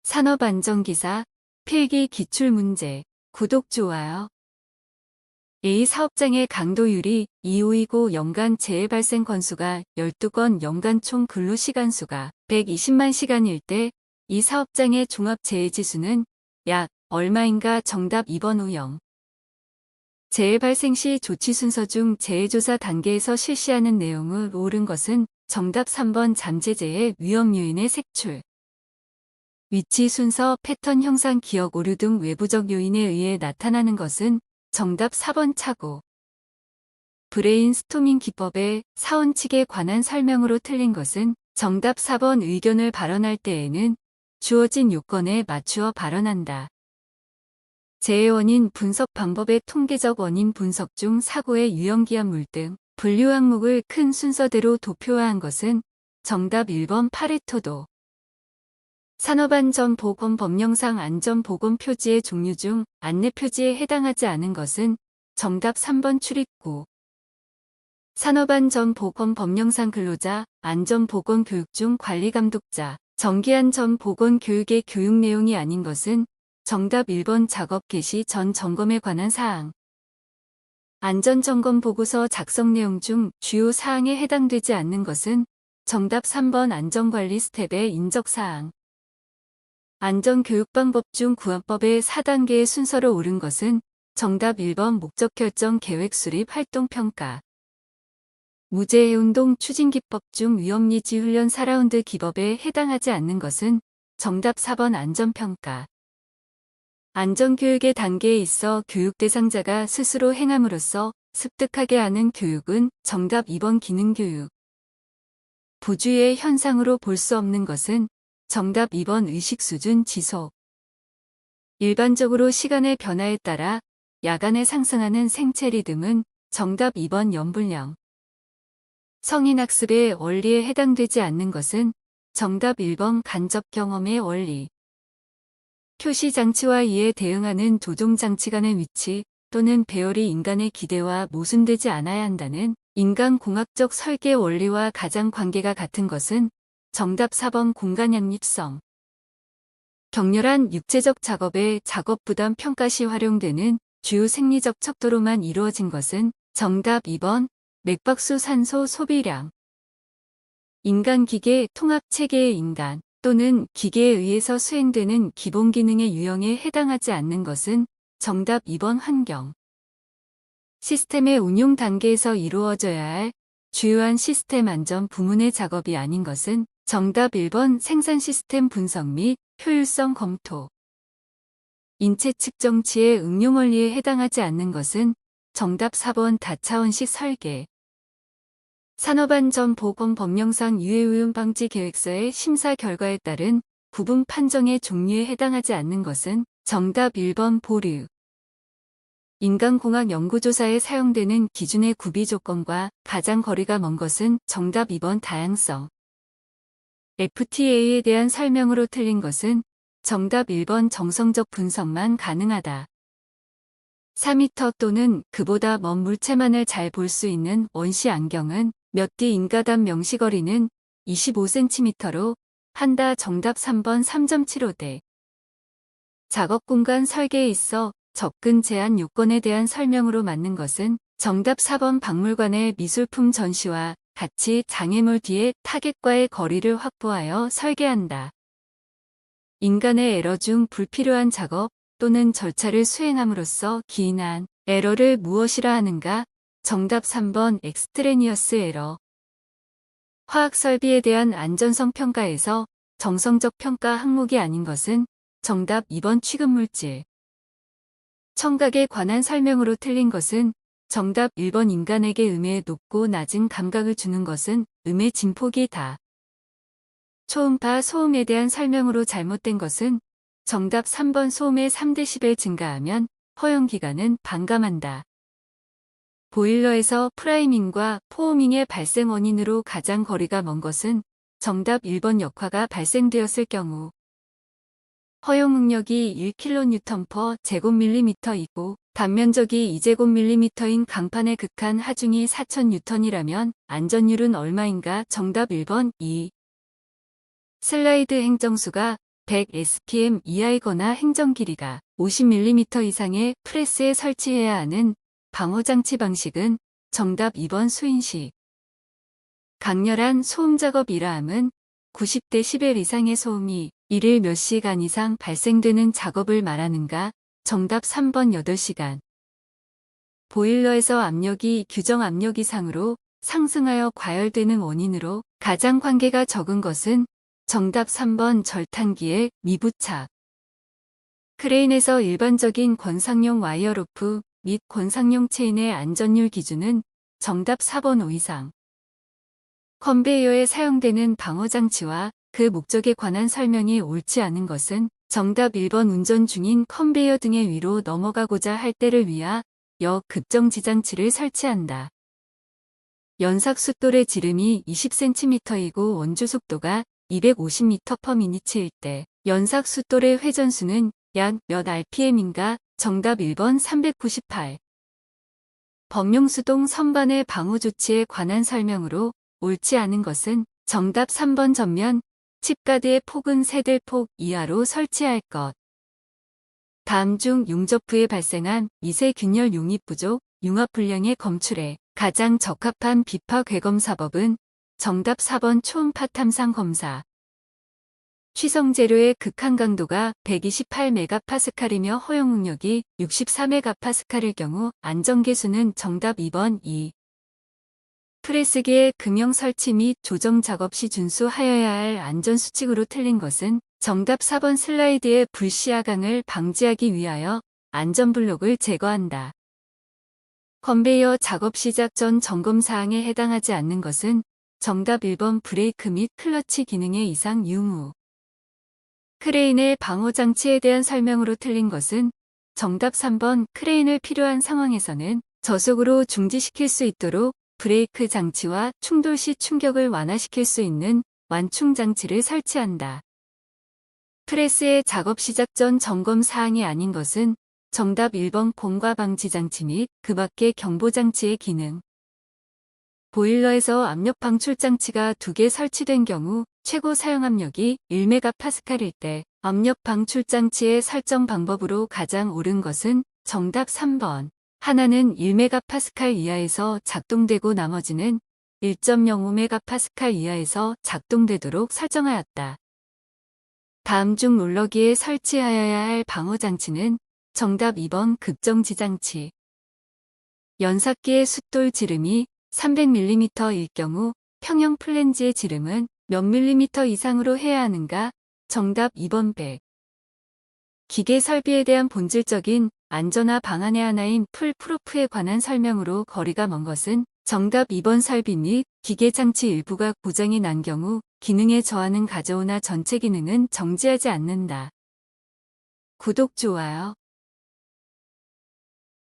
산업안전기사, 필기 기출문제, 구독, 좋아요. A 사업장의 강도율이 2529 연간 재해 발생 건수가 12건, 연간 총 근로시간수가 120만 시간일 때 이 사업장의 종합재해지수는 약 얼마인가? 정답 2번 오영. 재해 발생 시 조치 순서 중 재해조사 단계에서 실시하는 내용을 옳은 것은 정답 3번 잠재재해 위험 요인의 색출. 위치 순서, 패턴 형상, 기억 오류 등 외부적 요인에 의해 나타나는 것은 정답 4번 착오. 브레인스토밍 기법의 사원칙에 관한 설명으로 틀린 것은 정답 4번 의견을 발언할 때에는 주어진 요건에 맞추어 발언한다. 재해 원인 분석 방법의 통계적 원인 분석 중 사고의 유형기한물 등 분류 항목을 큰 순서대로 도표화한 것은 정답 1번 파레토도. 산업안전보건법령상 안전보건 표지의 종류 중 안내 표지에 해당하지 않은 것은 정답 3번 출입구. 산업안전보건법령상 근로자 안전보건교육 중 관리감독자 정기안전보건교육의 교육 내용이 아닌 것은 정답 1번 작업 개시 전 점검에 관한 사항. 안전점검 보고서 작성 내용 중 주요 사항에 해당되지 않는 것은 정답 3번 안전관리 스텝의 인적사항. 안전교육방법 중 구원법의 4단계의 순서로 옳은 것은 정답 1번 목적결정 계획 수립 활동평가. 무재해운동 추진기법 중 위험리지 훈련 4라운드 기법에 해당하지 않는 것은 정답 4번 안전평가. 안전교육의 단계에 있어 교육 대상자가 스스로 행함으로써 습득하게 하는 교육은 정답 2번 기능교육. 부주의의 현상으로 볼 수 없는 것은 정답 2번 의식 수준 지속. 일반적으로 시간의 변화에 따라 야간에 상승하는 생체 리듬은 정답 2번 연불량. 성인학습의 원리에 해당되지 않는 것은 정답 1번 간접 경험의 원리. 표시장치와 이에 대응하는 조종장치 간의 위치 또는 배열이 인간의 기대와 모순되지 않아야 한다는 인간공학적 설계 원리와 가장 관계가 같은 것은 정답 4번 공간양립성. 격렬한 육체적 작업의 작업 부담 평가 시 활용되는 주요 생리적 척도로만 이루어진 것은 정답 2번 맥박수 산소 소비량. 인간-기계 통합체계의 인간 또는 기계에 의해서 수행되는 기본 기능의 유형에 해당하지 않는 것은 정답 2번 환경. 시스템의 운용 단계에서 이루어져야 할 주요한 시스템 안전 부문의 작업이 아닌 것은 정답 1번 생산 시스템 분석 및 효율성 검토. 인체 측정치의 응용 원리에 해당하지 않는 것은 정답 4번 다차원식 설계. 산업안전보건법령상 유해오염 방지 계획서의 심사 결과에 따른 부분 판정의 종류에 해당하지 않는 것은 정답 1번 보류. 인간공학 연구조사에 사용되는 기준의 구비 조건과 가장 거리가 먼 것은 정답 2번 다양성. FTA에 대한 설명으로 틀린 것은 정답 1번 정성적 분석만 가능하다. 4m 또는 그보다 먼 물체만을 잘 볼 수 있는 원시 안경은 몇 디 인가당 명시거리는 25cm로 한다. 정답 3번 3.75대. 작업공간 설계에 있어 접근 제한 요건에 대한 설명으로 맞는 것은 정답 4번 박물관의 미술품 전시와 같이 장애물 뒤에 타겟과의 거리를 확보하여 설계한다. 인간의 에러 중 불필요한 작업 또는 절차를 수행함으로써 기인한 에러를 무엇이라 하는가? 정답 3번 엑스트레니어스 에러. 화학 설비에 대한 안전성 평가에서 정성적 평가 항목이 아닌 것은 정답 2번 취급물질. 청각에 관한 설명으로 틀린 것은 정답 1번 인간에게 음의 높고 낮은 감각을 주는 것은 음의 진폭이다. 초음파 소음에 대한 설명으로 잘못된 것은 정답 3번 소음의 3dB 증가하면 허용기간은 반감한다. 보일러에서 프라이밍과 포오밍의 발생 원인으로 가장 거리가 먼 것은 정답 1번 역화가 발생되었을 경우. 허용 응력이 1kN/제곱밀리미터이고 단면적이 2제곱밀리미터인 강판의 극한 하중이 4000N이라면 안전율은 얼마인가? 정답 1번 2. 슬라이드 행정수가 100 SPM 이하이거나 행정 길이가 50mm 이상의 프레스에 설치해야 하는 방호장치 방식은 정답 2번 수인식. 강렬한 소음 작업이라 함은 90dB 이상의 소음이 일일 몇 시간 이상 발생되는 작업을 말하는가? 정답 3번 8시간. 보일러에서 압력이 규정 압력 이상으로 상승하여 과열되는 원인으로 가장 관계가 적은 것은 정답 3번 절탄기의 미부착. 크레인에서 일반적인 권상용 와이어로프 및 권상용 체인의 안전율 기준은 정답 4번 5 이상. 컨베이어에 사용되는 방어장치와 그 목적에 관한 설명이 옳지 않은 것은 정답 1번 운전 중인 컨베이어 등의 위로 넘어가고자 할 때를 위하여 급정지장치를 설치한다. 연삭 숫돌의 지름이 20cm이고 원주 속도가 250m/min일 때 연삭 숫돌의 회전수는 약 몇 rpm인가? 정답 1번 398. 범용수동 선반의 방호 조치에 관한 설명으로 옳지 않은 것은 정답 3번 전면 칩가드의 폭은 세들폭 이하로 설치할 것. 다음 중 용접 후에 발생한 미세균열 용입 부족, 융합불량의 검출에 가장 적합한 비파 괴검사법은 정답 4번 초음파 탐상 검사. 취성 재료의 극한 강도가 128MPa이며 허용 응력이 64MPa일 경우 안전계수는 정답 2번 2. 프레스기의 금형 설치 및 조정 작업 시 준수하여야 할 안전수칙으로 틀린 것은 정답 4번 슬라이드의 불시야광을 방지하기 위하여 안전블록을 제거한다. 컨베이어 작업 시작 전 점검사항에 해당하지 않는 것은 정답 1번 브레이크 및 클러치 기능의 이상 유무. 크레인의 방호장치에 대한 설명으로 틀린 것은 정답 3번 크레인을 필요한 상황에서는 저속으로 중지시킬 수 있도록 브레이크 장치와 충돌 시 충격을 완화시킬 수 있는 완충 장치를 설치한다. 프레스의 작업 시작 전 점검 사항이 아닌 것은 정답 1번 공과 방지 장치 및 그 밖의 경보 장치의 기능. 보일러에서 압력 방출 장치가 2개 설치된 경우 최고 사용 압력이 1MPa일 때 압력 방출 장치의 설정 방법으로 가장 옳은 것은 정답 3번. 하나는 1MPa 이하에서 작동되고 나머지는 1.05MPa 이하에서 작동되도록 설정하였다. 다음 중 롤러기에 설치하여야 할 방어장치는 정답 2번 급정지장치. 연삭기의 숫돌 지름이 300mm일 경우 평형 플랜지의 지름은 몇 밀리미터 이상으로 해야 하는가? 정답 2번 100. 기계 설비에 대한 본질적인 안전화 방안의 하나인 풀프루프에 관한 설명으로 거리가 먼 것은 정답 2번 설비 및 기계 장치 일부가 고장이 난 경우 기능에 저하는 가져오나 전체 기능은 정지하지 않는다. 구독, 좋아요.